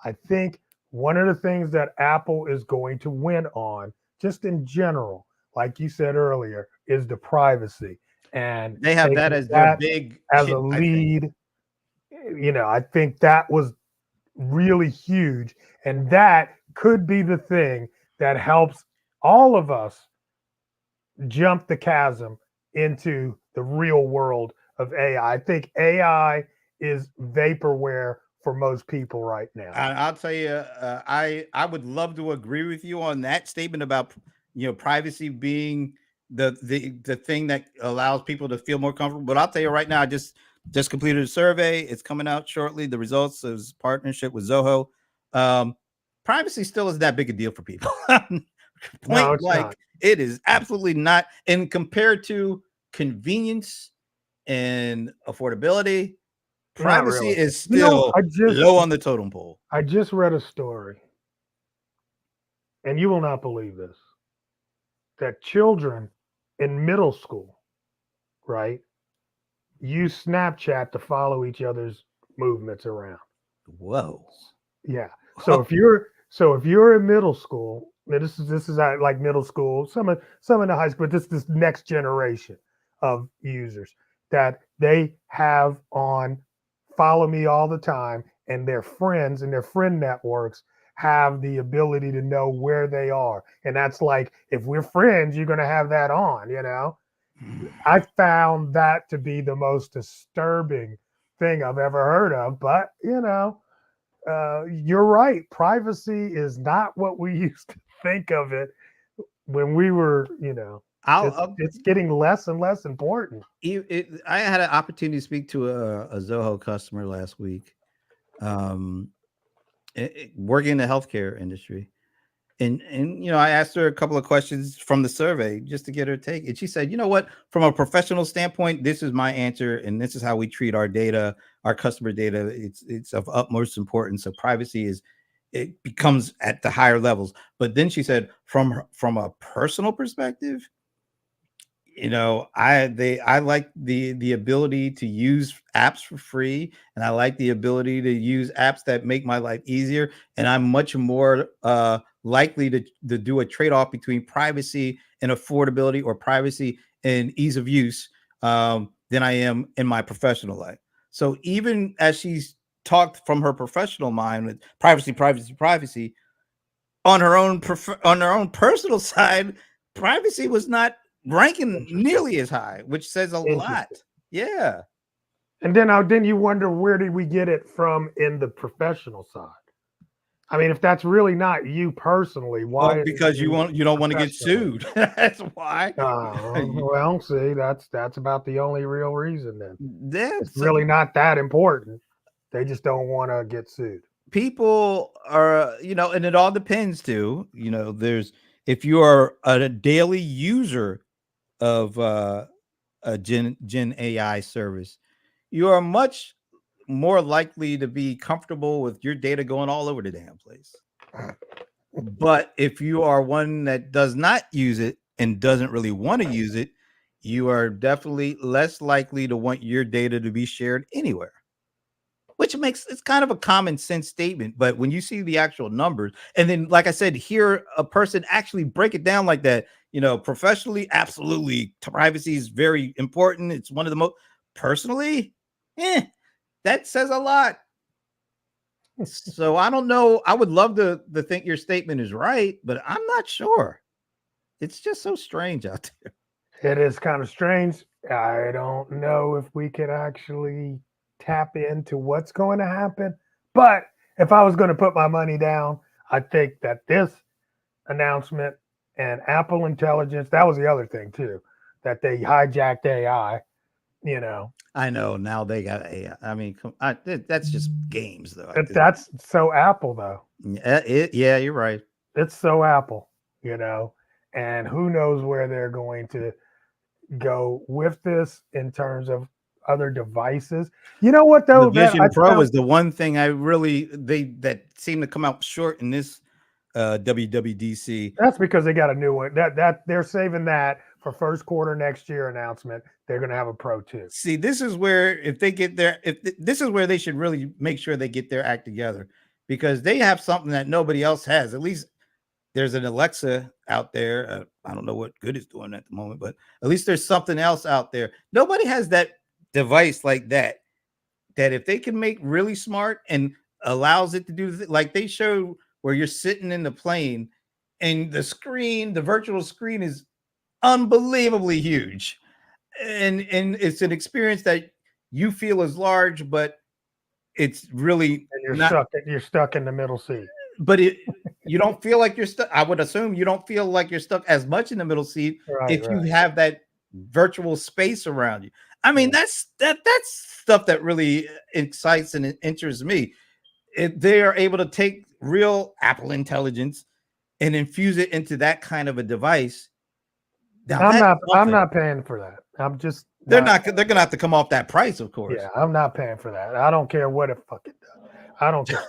I think one of the things that Apple is going to win on, just in general, like you said earlier, is the privacy and They have that taking as their that big as a hit, I think. lead. I think that was really huge. And that could be the thing that helps all of us jump the chasm into the real world of AI. I think AI is vaporware for most people right now. I'll tell you, I would love to agree with you on that statement about privacy being the thing that allows people to feel more comfortable. But I'll tell you right now, I just completed a survey. It's coming out shortly. The results of his partnership with Zoho. Um, Privacy still isn't that big a deal for people. No, Point it's blank, not. it is absolutely not. And compared to convenience and affordability, Not privacy really. is You know, still low on the totem pole. I just read a story, and you will not believe this, that children in middle school, right, use Snapchat to follow each other's movements around. Whoa. Yeah. So if you're in middle school, now this is like middle school, some in the high school, but this next generation of users that they have on follow me all the time, and their friends and their friend networks have the ability to know where they are. And that's like if we're friends, you're gonna have that on. I found that to be the most disturbing thing I've ever heard of. But you're right. Privacy is not what we used to think of it when we were, I'll, it's I'll it's getting less and less important. I had an opportunity to speak to a Zoho customer last week, um, working in the healthcare industry, and I asked her a couple of questions from the survey just to get her take, and she said, "You know what? From a professional standpoint, this is my answer, and this is how we treat our data, our customer data. It's of utmost importance. So privacy is." It becomes at the higher levels. But then she said, from a personal perspective, I like the ability to use apps for free, and I like the ability to use apps that make my life easier, and I'm much more likely to do a trade-off between privacy and affordability, or privacy and ease of use, than I am in my professional life. So even as she's talked from her professional mind with privacy, privacy, privacy, on her own personal side, privacy was not ranking Interesting. nearly as high, which says a Interesting. lot. Yeah. And then you wonder, where did we get it from in the professional side? I mean, if that's really not you personally, Well, why is it because in you don't want to get professionally? sued. That's why. Well, see, that's about the only real reason then. It's That's really not that important. They just don't want to get sued. people are, and it all depends too. There's if you are a daily user of a Gen AI service, you are much more likely to be comfortable with your data going all over the damn place. But if you are one that does not use it and doesn't really want to use it, you are definitely less likely to want your data to be shared anywhere. which makes it's kind of a common sense statement. But when you see the actual numbers, and then, like I said, hear a person actually break it down like that, professionally, absolutely, privacy is very important. It's one of the most personally, that says a lot. So I don't know. I would love to think your statement is right, but I'm not sure. It's just so strange out there. It is kind of strange. I don't know if we could actually tap into what's going to happen. But if I was going to put my money down, I think that this announcement and Apple Intelligence, that was the other thing too, that they hijacked AI, you know. I know now they got AI. I mean, that's just games, though. That's so Apple though. Yeah, you're right. It's so Apple, you know. And who knows where they're going to go with this in terms of other devices. You know what The though that I Vision Pro found is the one thing I really they that seemed to come out short in this WWDC. that's because they got a new one. That they're saving that for first quarter next year announcement. They're going to have a Pro 2. See, this is where if they get their this is where they should really make sure they get their act together, because they have something that nobody else has. At least there's an Alexa out there. I don't know what good it's doing at the moment, but at least there's something else out there. Nobody has that device like that. That if they can make really smart and allows it to do like they show where you're sitting in the plane and the virtual screen is unbelievably huge, and it's an experience that you feel is large, but it's really And not. you're stuck in the middle seat. But you don't feel like you're stuck. I would assume you don't feel like you're stuck as much in the middle seat Right, if you right. have that virtual space around you. I mean, Yeah. that's stuff that really excites and interests me. If they are able to take real Apple intelligence and infuse it into that kind of a device, now that's I'm something. not paying for that. I'm just They're not not. They're gonna have to come off that price, of yeah, course. I'm not paying for that. I don't care what it fucking does. I don't care.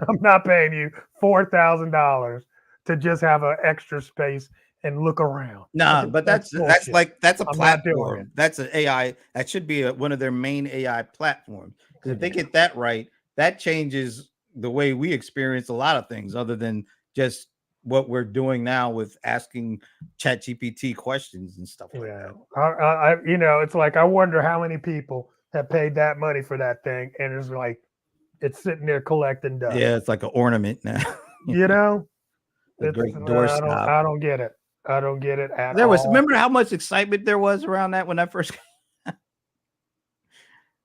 I'm not paying you $4,000 to just have an extra space and look around. Nah, but That's bullshit. that's a I'm not doing it. platform. That's an AI. That should be one of their main AI platforms. Because if they Yeah. get that right, that changes the way we experience a lot of things, other than just what we're doing now with asking ChatGPT questions and stuff like Yeah. that. It's like I wonder how many people have paid that money for that thing, and it's like it's sitting there collecting dust. Yeah, it's like an ornament now. You know, A it's great doorstop. I don't get it. I don't get it at There was all. remember how much excitement there was around that when I first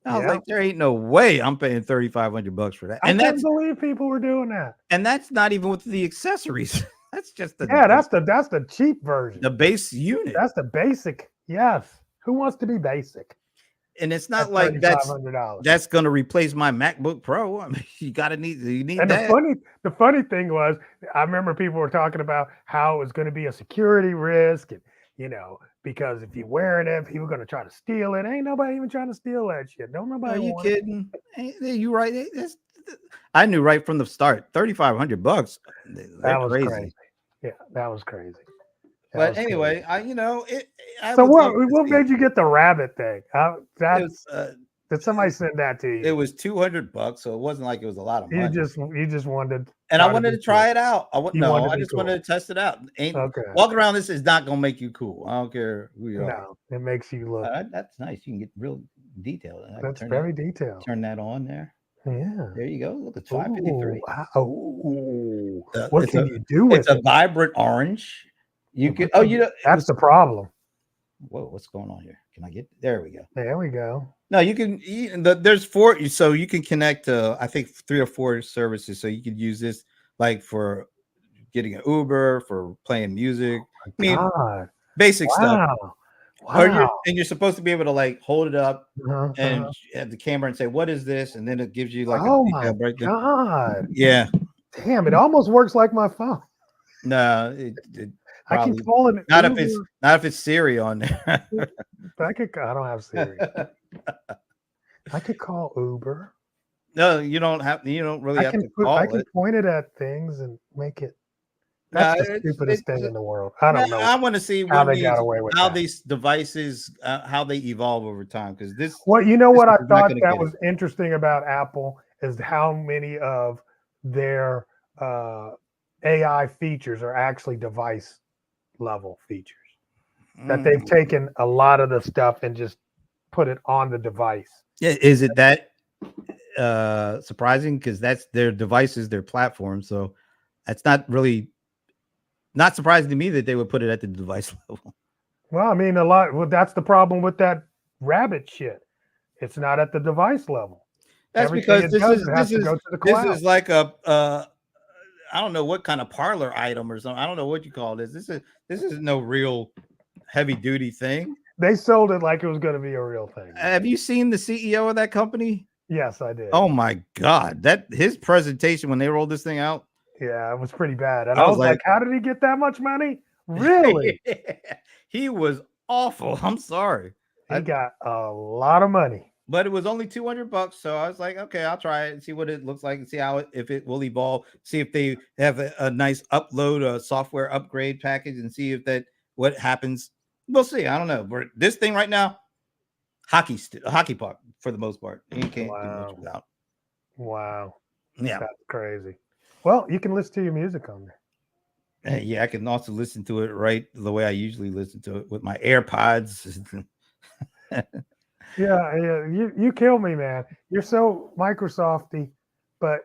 I was Yeah, like, there ain't no way I'm paying 3,500 bucks for that. I couldn't believe people were doing that. And that's not even with the accessories. That's just Yeah, that's the cheap version. the base unit. That's the basic. Yes. Who wants to be basic And it's at not like $3,500? that's gonna replace my MacBook Pro. I mean, you need And that. the funny thing was, I remember people were talking about how it was going to be a security risk, and because if you're wearing it, people are going to try to steal it. Ain't nobody even trying to steal that shit. Don't Are nobody you want it. kidding? You right. I knew right from the start. 3,500 bucks. They're That was crazy. crazy. Yeah, that was crazy. That But was crazy. anyway, I So would love to what see it. made you get the rabbit thing? It was, That's did somebody send that to it you? was 200 bucks, so it wasn't like it was a lot of money. You just wanted to And I try to wanted be to cool. try it out. I would You wanted no, to I be just wanted cool. to test it out. Ain't Okay. walking around this is not gonna make you cool. I don't care who you are. No, it makes you look. That's nice. You can get real detailed. I That's turn very detailed. that on there. Yeah. There you go. Look, it's Ooh, 553. ooh. What It's can a you do it's with a it? vibrant orange. You could it That's was the problem. whoa, what's going on here? Can I get there we go. There we go. No, you can there's four, so you can connect to I think 3 or 4 services. So you could use this like for getting an Uber, for playing music. My I mean, God. basic stuff. Wow. Or you're Wow. and you're supposed to be able to like hold it up Uh-huh, and uh-huh. at the camera and say, "What is this?" And then it gives you like a Oh my detailed breakdown. God. Yeah. Damn, it almost works like my phone. No, it I can probably call an Uber. not if it's Siri on there. I don't have Siri. I could call Uber. No, you don't really have to call I can it. point it at things and make it That's No, the stupidest thing in the world. I no, don't know I want to see how when they got these away with how that. these devices how they evolve over time because Well, you know this what I is not thought going to that get it. was interesting about Apple is how many of their uh, AI features are actually device level features. That they've Mm. taken a lot of the stuff and just put it on the device. Yeah, is it that surprising? Because that's their devices, their platform. So that's not surprising to me that they would put it at the device level. Well, I mean, a lot. Well, that's the problem with that rabbit shit. It's not at the device level. That's Everything because it does, it has to go to the this cloud. is like a I don't know what kind of parlor item or something. I don't know what you call this. This is no real heavy duty thing. They sold it like it was going to be a real thing, man. Have you seen the CEO of that company? Yes, I did. Oh my god, that his presentation when they rolled this thing out, Yeah, it was pretty bad. And I I was was like, like, how did he get that much money? Really? he was awful. I'm sorry. He I got a lot of money. but it was only $200, so I was like, okay, I'll try it and see what it looks like and see how if it will evolve. See if they have a nice upload, a software upgrade package, and see if that what happens. We'll see. I don't know. But this thing right now, hockey puck for the most part. You can't do much Wow. without. Wow. Yeah. That's crazy. Well, you can listen to your music on there. Yeah, I can also listen to it right the way I usually listen to it with my AirPods. Yeah, yeah. You kill me, man. You're so Microsofty, but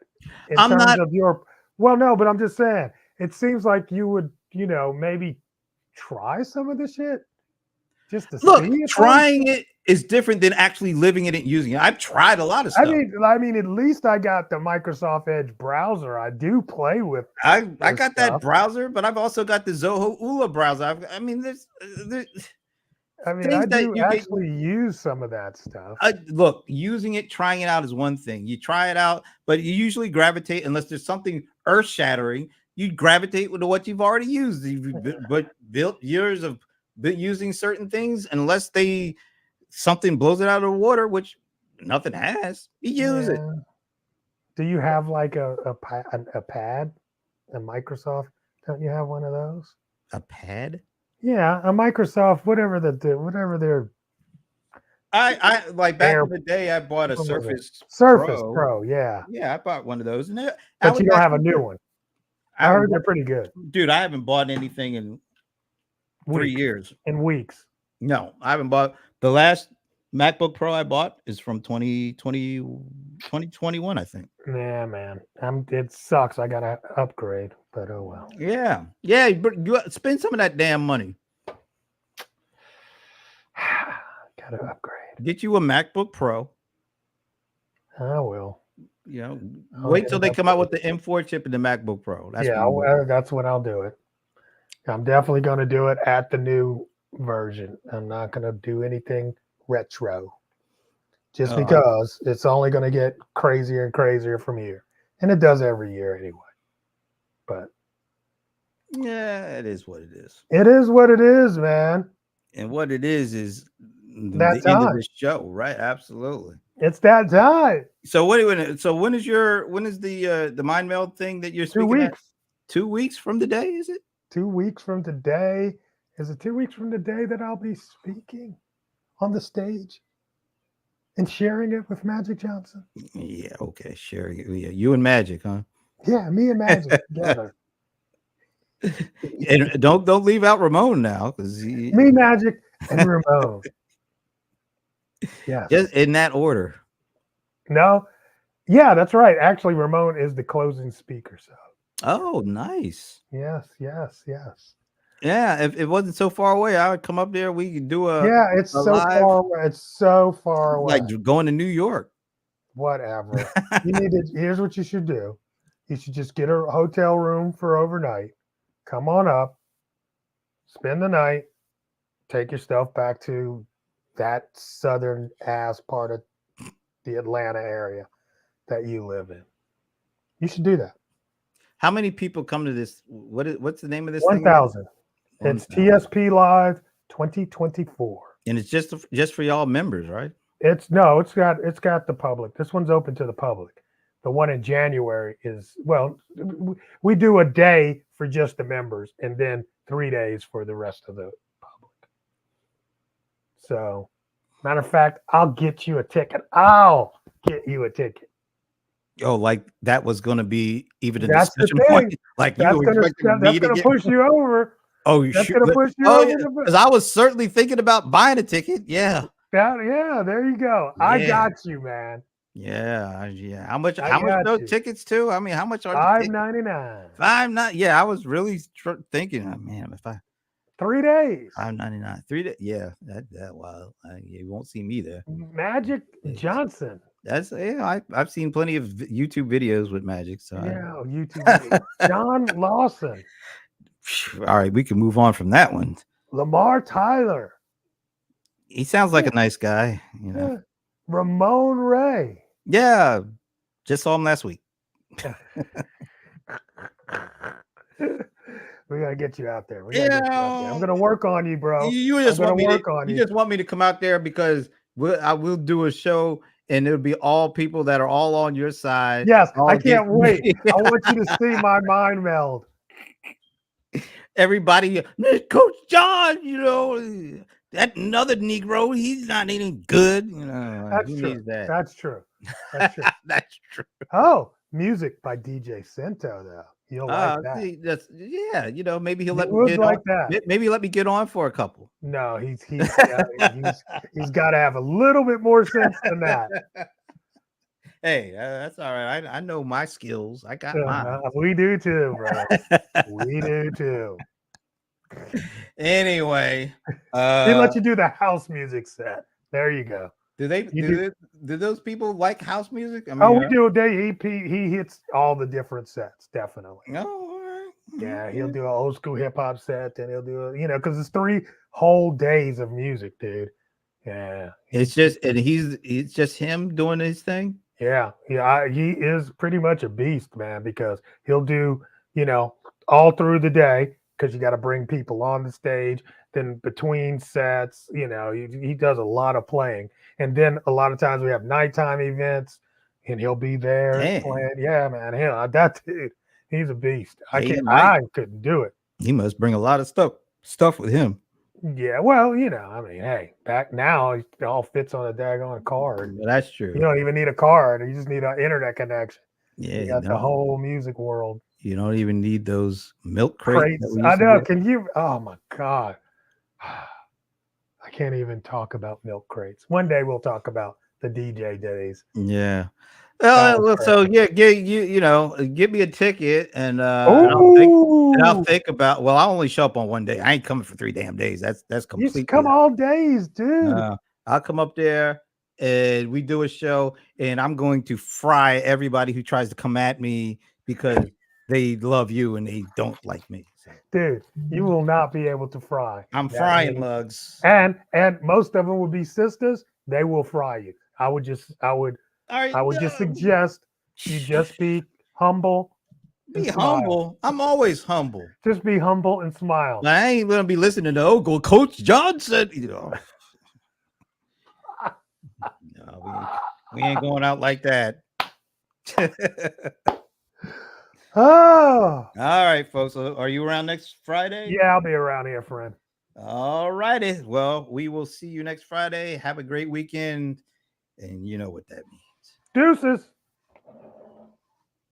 in I'm terms not of your well, no, but I'm just saying, it seems like you would, maybe try some of the shit just to see look, if that'll. trying it is different than actually living it and using it. I've tried a lot of I stuff. mean, I mean, at least I got the Microsoft Edge browser. I do play with I this got that stuff. browser, but I've also got the Zoho Ula browser. I mean, there's I mean, I things that do you get. actually use some of that stuff. Look, using it, trying it out is one thing. You try it out, but you usually gravitate unless there's something earth shattering. You gravitate to what you've already used. But built years of using certain things, unless something blows it out of the water, which nothing has. You use it. Yeah. Do you have like a pad, a Microsoft? Don't you have one of those? A pad. Yeah, a Microsoft, whatever their I like back air. in the day, I bought a What was it? Surface Surface Pro. Pro. Yeah, Yeah, I bought one of those, and I but was you don't have a actually new good. one. I I haven't heard they're bought, pretty good. dude. I haven't bought anything in three Weeks years. and weeks. No, I haven't bought the last MacBook Pro I bought is from 2021, I think. Nah, man. It sucks. I gotta upgrade, but oh well. Yeah, yeah. But you spend some of that damn money. Gotta upgrade. Get you a MacBook Pro. I will. You know, I'll wait get till it they come out upgraded. with the M4 chip in the MacBook Pro. That's Yeah, when you do it. that's when I'll do it. I'm definitely going to do it at the new version. I'm not going to do anything retro just Uh, because it's only going to get crazier and crazier from here. And it does every year anyway. But yeah, it is what it is. it is what it is, man. And what it is That the end of time. this show, right? Absolutely. It's that time. So when is the mind meld thing that you're 2 speaking at? weeks. 2 weeks from today, is it? 2 weeks from today. Is it 2 weeks from today that I'll be speaking on the stage and sharing it with Magic Johnson? Yeah, okay, sharing it. Yeah, you and Magic, huh? Yeah, me and Magic together. And don't leave out Ramon now, because Me, Magic, and Ramon. Yes. just in that order. No. Yeah, that's right. Actually, Ramon is the closing speaker. So Oh, nice. yes, yes, yes. Yeah, if it wasn't so far away, I would come up there. We could do Yeah, it's a so live, far away. It's so far away. like going to New York. Whatever. You need to. Here's what you should do. You should just get a hotel room for overnight. Come on up, spend the night, take your stuff back to that southern ass part of the Atlanta area that you live in. You should do that. How many people come to this? What's the name of this thing? 1,000. It's 1,000. TSP Live 2024. And it's just for y'all members, right? It's no, it's got the public. This one's open to the public. The one in January is well, we do a day for just the members, and then 3 days for the rest of the public. So, matter of fact, I'll get you a ticket. I'll get you a ticket. Oh, like that was going to be even a That's the discussion point. thing. Like you That's were gonna expecting that's me to gonna get. push you over. Oh, you That's shoot. gonna push you Oh, over yeah. the. Because I was certainly thinking about buying a ticket. Yeah. That, yeah, there you go. I Yeah. got you, man. Yeah. Yeah. How much? I How much got those you. tickets too? I mean, how much are the tickets? 5.99. Five not. Yeah. I was really thinking, oh, man, if I 3 days. 5.99, 3 days. Yeah. That wow. You won't see me there. Magic Days. Johnson. That's yeah. I've seen plenty of YouTube videos with magic. So Yeah, YouTube I. video. John Lawson. All right, we can move on from that one. Lamar Tyler. He sounds like Yeah, a nice guy, you know. yeah. Ramon Ray. Yeah, just saw him last week. We gotta get you out there. We gotta You get you out there. I'm know, gonna work on you, bro. you I'm just gonna want me to work on you you. just want me to come out there because I will do a show and it'll be all people that are all on your side, Yes, all I against can't wait. me. I want you to see my mind meld. Everybody, Coach John, that another Negro, he's not even good. That's Who true. needs that? That's true. That's true. That's true. Oh, music by DJ Cento, though. You'll like that. See, that's yeah. Maybe he'll You let me would get on. like that. Maybe let me get on for a couple. No, he's got to have a little bit more sense than that. Hey, that's all right. I know my skills. I got mine. We do too, brother. We do too. Anyway, He uh, let you do the house music set. There you go. do they You do. do those people like house music? I Oh, mean, we do. He hits all the different sets, definitely. no, all right. Yeah, he'll do an old school hip hop set, and he'll do because it's 3 whole days of music, dude. Yeah, It's just and it's just him doing his thing. yeah. He is pretty much a beast, man, because he'll do you know all through the day because you got to bring people on the stage. Then between sets, he does a lot of playing, and then a lot of times we have nighttime events, and he'll be there Damn, playing. Yeah, man, that dude, he's a beast. I yeah, can't, he might. I couldn't do it. He must bring a lot of stuff with him. Yeah, well, I mean, hey, back now it all fits on a daggone card. Well, that's You true. don't even need a card. You just need an internet connection. Yeah, You got the whole music world. you don't even need those milk crates that Crates. we I used to know. get. Can you? Oh my God. I can't even talk about milk crates. One day we'll talk about the DJ days. Yeah. That was Well, so crazy. yeah, give me a ticket and I'll Oh, think about. Well, I only show up on one day. I ain't coming for 3 damn days. That's you used to completely come out. all days, dude. I'll come up there and we do a show, and I'm going to fry everybody who tries to come at me because they love you and they don't like me. So Dude, you will not be able to fry I'm that frying many. mugs. And most of them will be sisters. They will fry you. All right, I would just suggest you just be humble and be smile. humble. I'm always humble. Just be humble and smile. I ain't gonna be listening to Coach Johnson. No, we ain't going out like that. Oh, All right, folks. So are you around next Friday? yeah, I'll be around here, friend. All righty. Well, we will see you next Friday. Have a great weekend. And you know what that means. Deuces.